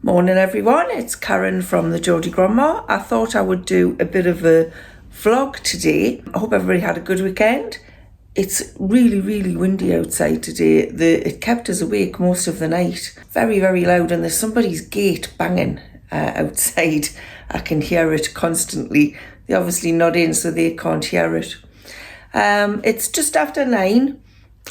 Morning everyone, it's Karen from the Geordie Grandma. I thought I would do a bit of a vlog today. I hope everybody had a good weekend. It's really windy outside today. It kept us awake most of the night. Very loud, and there's somebody's gate banging outside. I can hear it constantly. They're obviously not in, so they can't hear it. It's just after 9.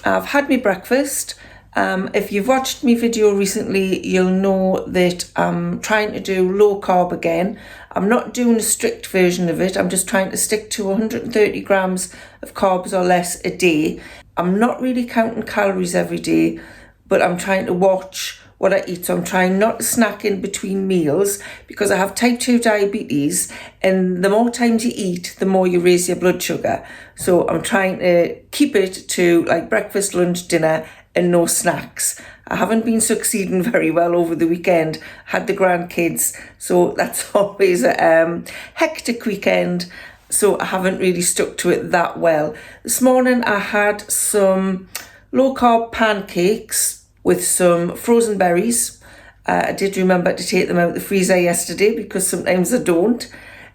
I've had my breakfast. If you've watched my video recently, you'll know that I'm trying to do low carb again. I'm not doing a strict version of it. I'm just trying to stick to 130 grams of carbs or less a day. I'm not really counting calories every day, but I'm trying to watch what I eat. So I'm trying not to snack in between meals because I have type 2 diabetes, and the more times you eat, the more you raise your blood sugar. So I'm trying to keep it to like breakfast, lunch, dinner, and no snacks. I haven't been succeeding very well over the weekend. Had the grandkids, so that's always a hectic weekend. So I haven't really stuck to it that well. This morning I had some low-carb pancakes with some frozen berries. I did remember to take them out of the freezer yesterday because sometimes I don't.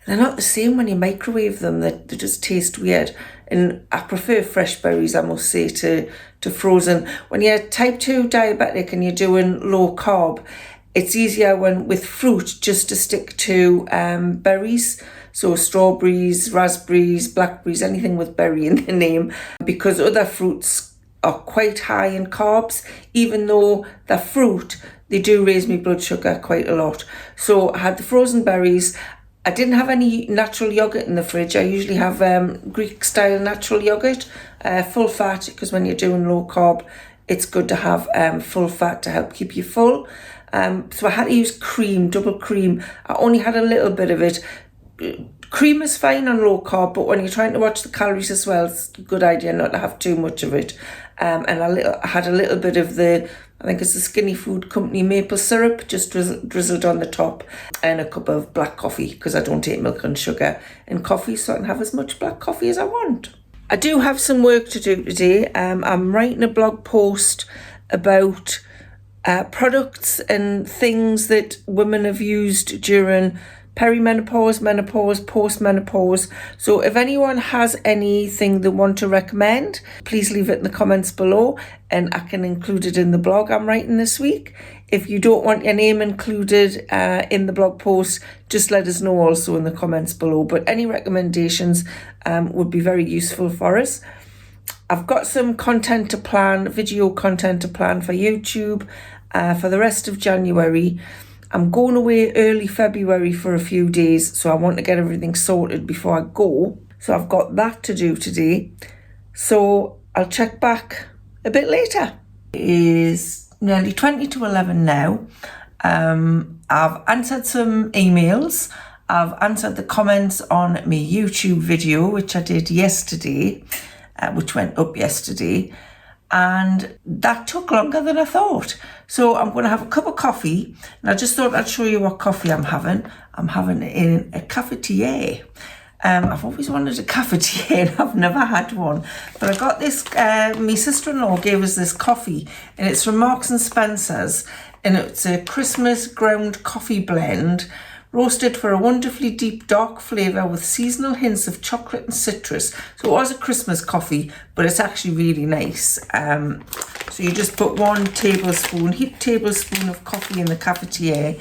They're not the same when you microwave them. They just taste weird. And I prefer fresh berries, I must say, to frozen. When you're type 2 diabetic and you're doing low carb, it's easier with fruit just to stick to berries. So strawberries, raspberries, blackberries, anything with berry in the name, because other fruits are quite high in carbs. Even though they're fruit, they do raise my blood sugar quite a lot. So I had the frozen berries. I didn't have any natural yogurt in the fridge. I usually have Greek style natural yogurt, full fat, because when you're doing low carb, it's good to have full fat to help keep you full. So I had to use cream, double cream. I only had a little bit of it. Cream is fine on low carb, but when you're trying to watch the calories as well, it's a good idea not to have too much of it. And I had a little bit of I think it's the Skinny Food Company maple syrup, just drizzled on the top, and a cup of black coffee, because I don't take milk and sugar in coffee, so I can have as much black coffee as I want. I do have some work to do today. I'm writing a blog post about products and things that women have used during perimenopause, menopause, post-menopause. So if anyone has anything they want to recommend, please leave it in the comments below and I can include it in the blog I'm writing this week. If you don't want your name included in the blog post, just let us know also in the comments below. But any recommendations would be very useful for us. I've got some content to plan, video content to plan for YouTube for the rest of January. I'm going away early February for a few days, so I want to get everything sorted before I go. So I've got that to do today. So I'll check back a bit later. It is nearly 20 to 11 now. I've answered some emails. I've answered the comments on my YouTube video, which I did yesterday, which went up yesterday. And that took longer than I thought. So I'm going to have a cup of coffee, and I just thought I'd show you what coffee I'm having. I'm having it in a cafetiere. I've always wanted a cafetiere and I've never had one. But I got this, my sister-in-law gave us this coffee, and it's from Marks and Spencer's, and it's a Christmas ground coffee blend, roasted for a wonderfully deep dark flavour with seasonal hints of chocolate and citrus. So it was a Christmas coffee, but it's actually really nice. So you just put 1 heaped tablespoon of coffee in the cafetiere,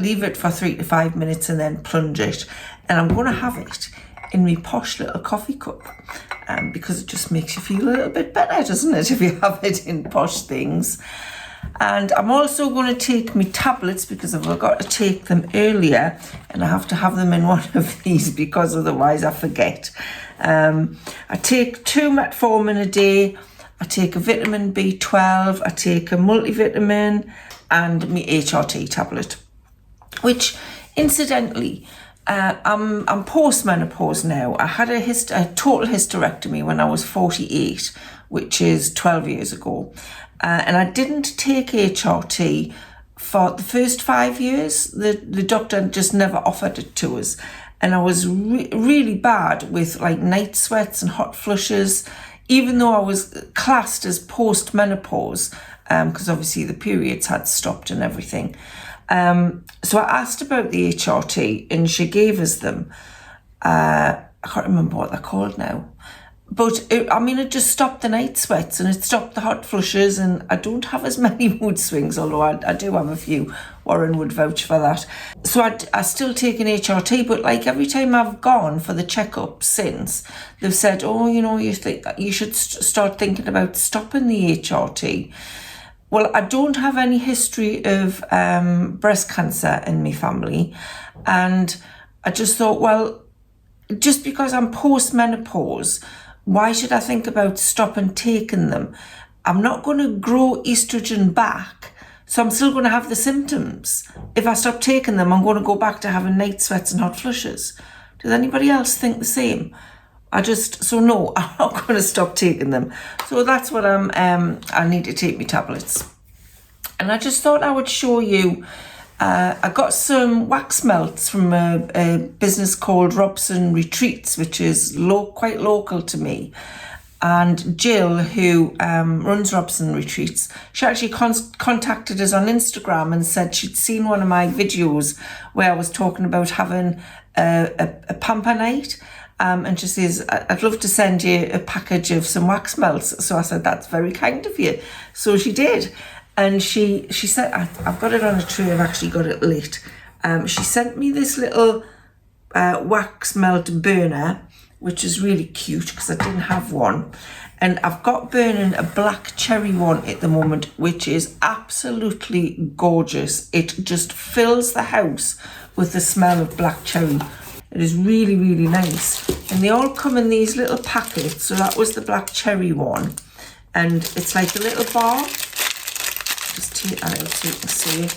leave it for 3 to 5 minutes and then plunge it. And I'm going to have it in my posh little coffee cup because it just makes you feel a little bit better, doesn't it, if you have it in posh things. And I'm also going to take my tablets because I've got to take them earlier, and I have to have them in one of these because otherwise I forget. I take 2 metformin a day. I take a vitamin B12. I take a multivitamin and my HRT tablet, which incidentally, I'm post-menopause now. I had a total hysterectomy when I was 48, which is 12 years ago. And I didn't take HRT for the first 5 years. The doctor just never offered it to us. And I was really bad with like night sweats and hot flushes, even though I was classed as post-menopause, because obviously the periods had stopped and everything. So I asked about the HRT and she gave us them. I can't remember what they're called now. But it just stopped the night sweats and it stopped the hot flushes, and I don't have as many mood swings, although I do have a few. Warren would vouch for that. So I still take an HRT, but like every time I've gone for the checkup since, they've said, oh, you should start thinking about stopping the HRT. Well, I don't have any history of breast cancer in my family, and I just thought, well, just because I'm post-menopause, why should I think about stopping taking them? I'm not going to grow estrogen back, so I'm still going to have the symptoms. If I stop taking them, I'm going to go back to having night sweats and hot flushes. Does anybody else think the same? No, I'm not going to stop taking them. So that's what I need to take my tablets. And I just thought I would show you. I got some wax melts from a business called Robson Retreats, which is quite local to me. And Jill, who runs Robson Retreats, she actually contacted us on Instagram and said she'd seen one of my videos where I was talking about having a pamper night. And she says, I'd love to send you a package of some wax melts. So I said, that's very kind of you. So she did. And she said, I've got it on a tray, I've actually got it lit. She sent me this little wax melt burner, which is really cute because I didn't have one. And I've got burning a black cherry one at the moment, which is absolutely gorgeous. It just fills the house with the smell of black cherry. It is really, really nice. And they all come in these little packets. So that was the black cherry one. And it's like a little bar. Just take that out so you can see it.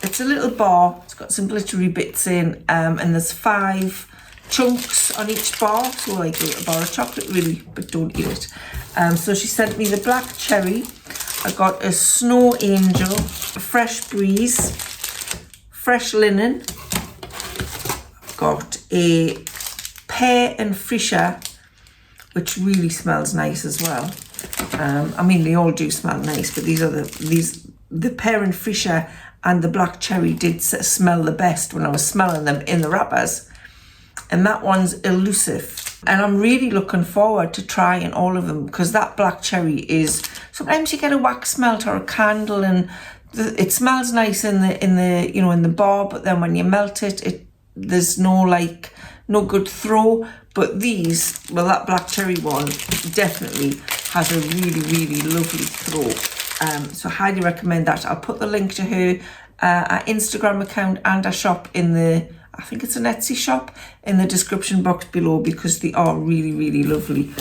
It's a little bar. It's got some glittery bits in. And there's 5 chunks on each bar. So like a little bar of chocolate really, but don't eat it. So she sent me the black cherry. I got a snow angel, a fresh breeze, fresh linen. Got a pear and freesia, which really smells nice as well. They all do smell nice, but the pear and freesia and the black cherry did smell the best when I was smelling them in the wrappers. And that one's elusive. And I'm really looking forward to trying all of them, because that black cherry is, sometimes you get a wax melt or a candle and it smells nice in the bar, but then when you melt it, there's no good throw. But that black cherry one definitely has a really, really lovely throw. So I highly recommend that. I'll put the link to her Instagram account and a shop I think it's an Etsy shop, in the description box below, because they are really, really lovely.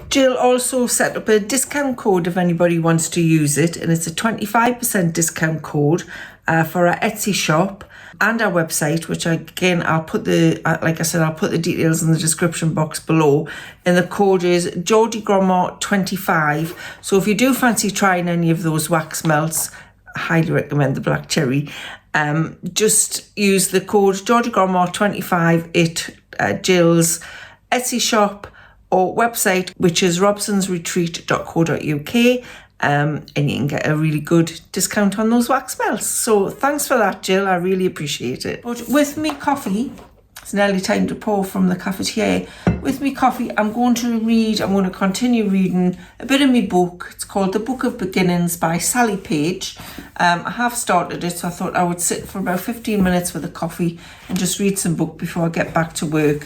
Jill also set up a discount code if anybody wants to use it, and it's a 25% discount code for our Etsy shop and our website, which again, I'll put the details in the description box below. And the code is GeordieGrandma25. So if you do fancy trying any of those wax melts, I highly recommend the black cherry. Just use the code GeordieGrandma25 at Jill's Etsy shop or website, which is robsonsretreat.co.uk. And you can get a really good discount on those wax melts. So thanks for that, Jill. I really appreciate it. But with me coffee, it's nearly time to pour from the cafetiere. With me coffee, I'm going to continue reading a bit of my book. It's called The Book of Beginnings by Sally Page. I have started it, so I thought I would sit for about 15 minutes with a coffee and just read some book before I get back to work.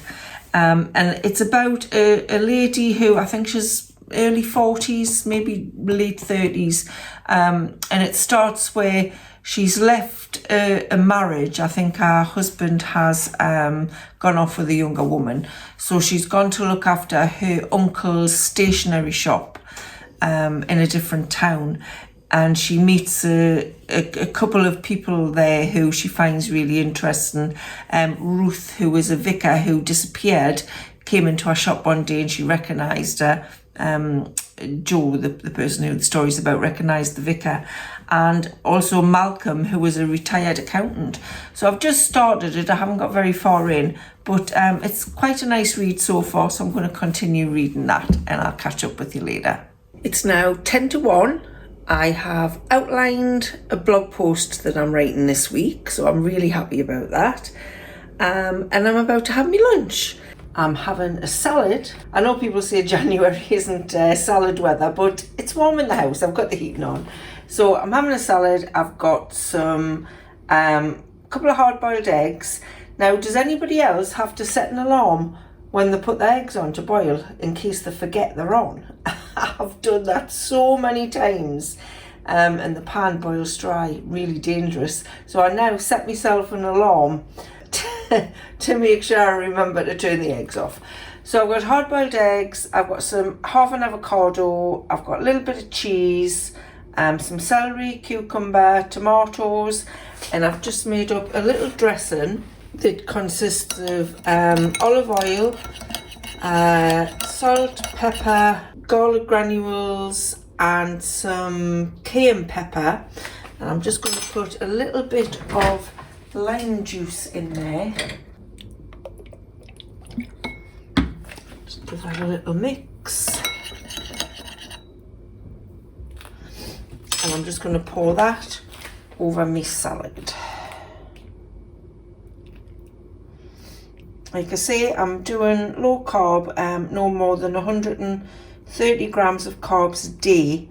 And it's about a lady who, I think she's early 40s, maybe late 30s. And it starts where she's left a marriage. I think her husband has gone off with a younger woman. So she's gone to look after her uncle's stationery shop in a different town. And she meets a couple of people there who she finds really interesting. Ruth, who was a vicar who disappeared, came into our shop one day and she recognised her. Joe, the person who the story's about, recognised the vicar, and also Malcolm, who was a retired accountant. So I've just started it. I haven't got very far in, but it's quite a nice read so far, so I'm going to continue reading that and I'll catch up with you later. It's now 10 to 1 I have outlined a blog post that I'm writing this week, so I'm really happy about that. And I'm about to have my lunch. I'm having a salad. I know people say January isn't salad weather, but it's warm in the house. I've got the heating on. So I'm having a salad. I've got some couple of hard-boiled eggs. Now, does anybody else have to set an alarm when they put the eggs on to boil in case they forget they're on? I've done that so many times, and the pan boils dry, really dangerous. So I now set myself an alarm to make sure I remember to turn the eggs off. So I've got hard-boiled eggs, I've got half an avocado, I've got a little bit of cheese, some celery, cucumber, tomatoes, and I've just made up a little dressing that consists of olive oil, salt, pepper, garlic granules, and some cayenne pepper. And I'm just going to put a little bit of lime juice in there. Just give that a little mix. And I'm just going to pour that over my salad. Like I say, I'm doing low carb, no more than 130 grams of carbs a day.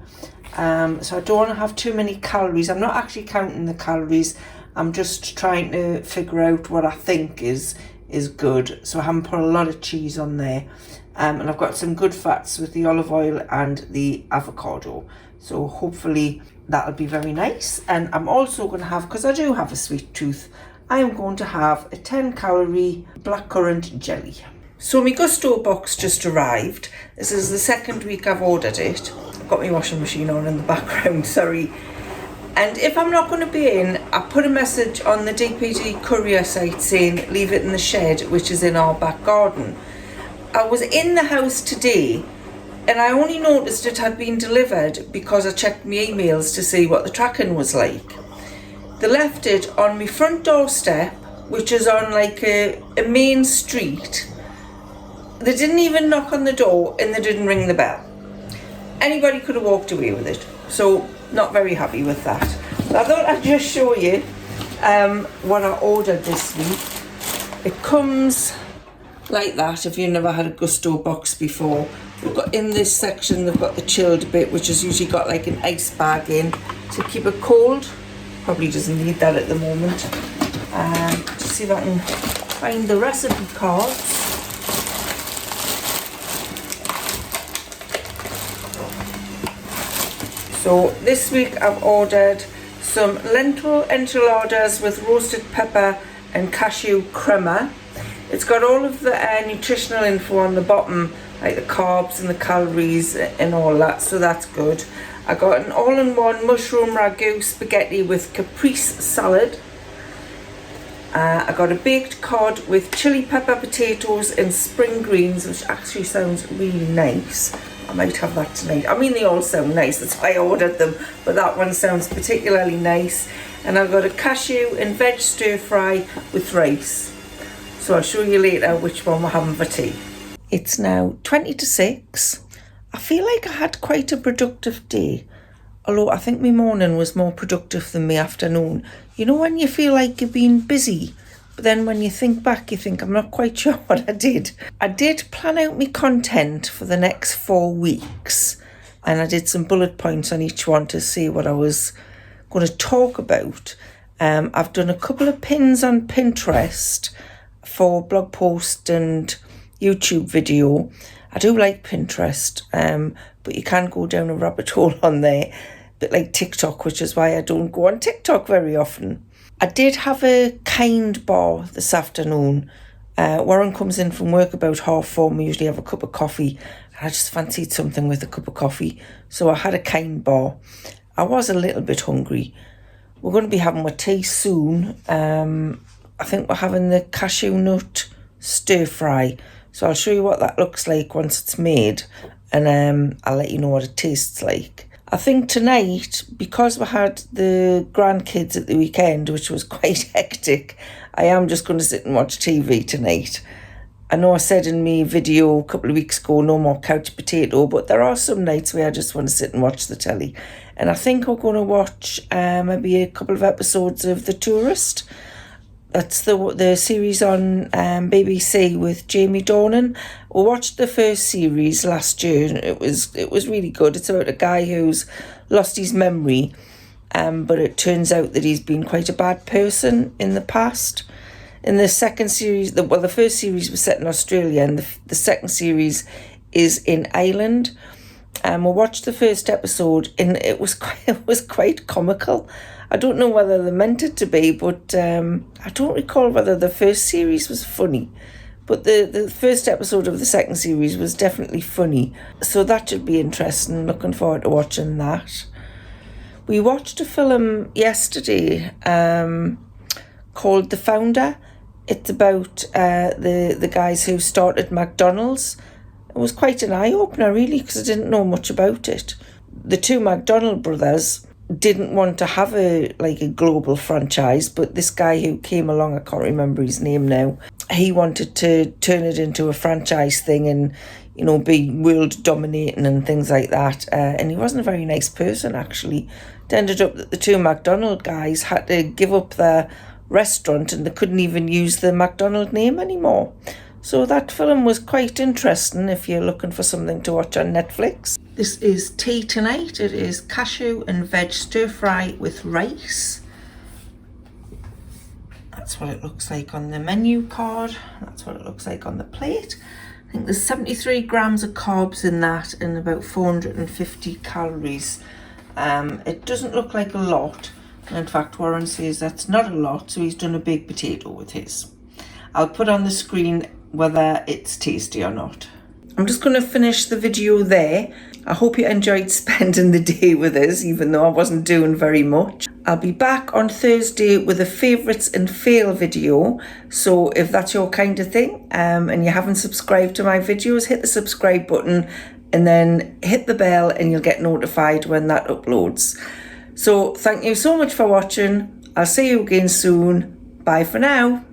So I don't want to have too many calories. I'm not actually counting the calories. I'm just trying to figure out what I think is good. So I haven't put a lot of cheese on there. And I've got some good fats with the olive oil and the avocado. So hopefully that'll be very nice. And I'm also going to have, because I do have a sweet tooth, I am going to have a 10-calorie blackcurrant jelly. So my Gousto Box just arrived. This is the second week I've ordered it. I've got my washing machine on in the background, sorry. And if I'm not going to be in, I put a message on the DPD courier site saying leave it in the shed, which is in our back garden. I was in the house today and I only noticed it had been delivered because I checked my emails to see what the tracking was like. They left it on my front doorstep, which is on like a main street. They didn't even knock on the door and they didn't ring the bell. Anybody could have walked away with it. So not very happy with that. So I thought I'd just show you what I ordered this week. It comes like that if you've never had a Gousto Box before. We've got in this section, they've got the chilled bit, which has usually got like an ice bag in to keep it cold. Probably doesn't need that at the moment. To see if I can find the recipe cards. So this week I've ordered some lentil enchiladas with roasted pepper and cashew crema. It's got all of the nutritional info on the bottom, like the carbs and the calories and all that, so that's good. I got an all-in-one mushroom ragu spaghetti with caprese salad. I got a baked cod with chili pepper potatoes and spring greens, which actually sounds really nice. I might have that tonight. I mean, they all sound nice, that's why I ordered them, but that one sounds particularly nice. And I've got a cashew and veg stir fry with rice. So I'll show you later which one we're having for tea. It's now 20 to 6. I feel like I had quite a productive day, although I think my morning was more productive than my afternoon. You know when you feel like you've been busy, but then when you think back, you think, I'm not quite sure what I did. I did plan out my content for the next 4 weeks, and I did some bullet points on each one to see what I was going to talk about. I've done a couple of pins on Pinterest for blog post and YouTube video. I do like Pinterest, but you can go down a rabbit hole on there, a bit like TikTok, which is why I don't go on TikTok very often. I did have a kind bar this afternoon. Warren comes in from work about 4:30. We usually have a cup of coffee. I just fancied something with a cup of coffee, so I had a kind bar. I was a little bit hungry. We're going to be having our tea soon. I think we're having the cashew nut stir fry. So I'll show you what that looks like once it's made, and I'll let you know what it tastes like. I think tonight, because we had the grandkids at the weekend, which was quite hectic, I am just going to sit and watch TV tonight. I know I said in my video a couple of weeks ago, no more couch potato, but there are some nights where I just want to sit and watch the telly. And I think we're going to watch maybe a couple of episodes of The Tourist. That's the series on BBC with Jamie Dornan. We watched the first series last year, and it was really good. It's about a guy who's lost his memory, but it turns out that he's been quite a bad person in the past. In the second series, the first series was set in Australia, and the second series is in Ireland. We watched the first episode, and it was quite comical. I don't know whether they meant it to be, but I don't recall whether the first series was funny. But the first episode of the second series was definitely funny. So that should be interesting. Looking forward to watching that. We watched a film yesterday called The Founder. It's about the guys who started McDonald's. It was quite an eye-opener, really, because I didn't know much about it. The two McDonald brothers didn't want to have a global franchise, but this guy who came along, I can't remember his name now, he wanted to turn it into a franchise thing and, you know, be world dominating and things like that. And he wasn't a very nice person, actually. It ended up that the two McDonald guys had to give up their restaurant and they couldn't even use the McDonald name anymore. So that film was quite interesting if you're looking for something to watch on Netflix. This is tea tonight. It is cashew and veg stir fry with rice. That's what it looks like on the menu card. That's what it looks like on the plate. I think there's 73 grams of carbs in that and about 450 calories. It doesn't look like a lot. In fact, Warren says that's not a lot, so he's done a baked potato with his. I'll put on the screen whether it's tasty or not. I'm just going to finish the video there. I hope you enjoyed spending the day with us, even though I wasn't doing very much. I'll be back on Thursday with a favourites and fail video. So if that's your kind of thing and you haven't subscribed to my videos, hit the subscribe button and then hit the bell and you'll get notified when that uploads. So thank you so much for watching. I'll see you again soon. Bye for now.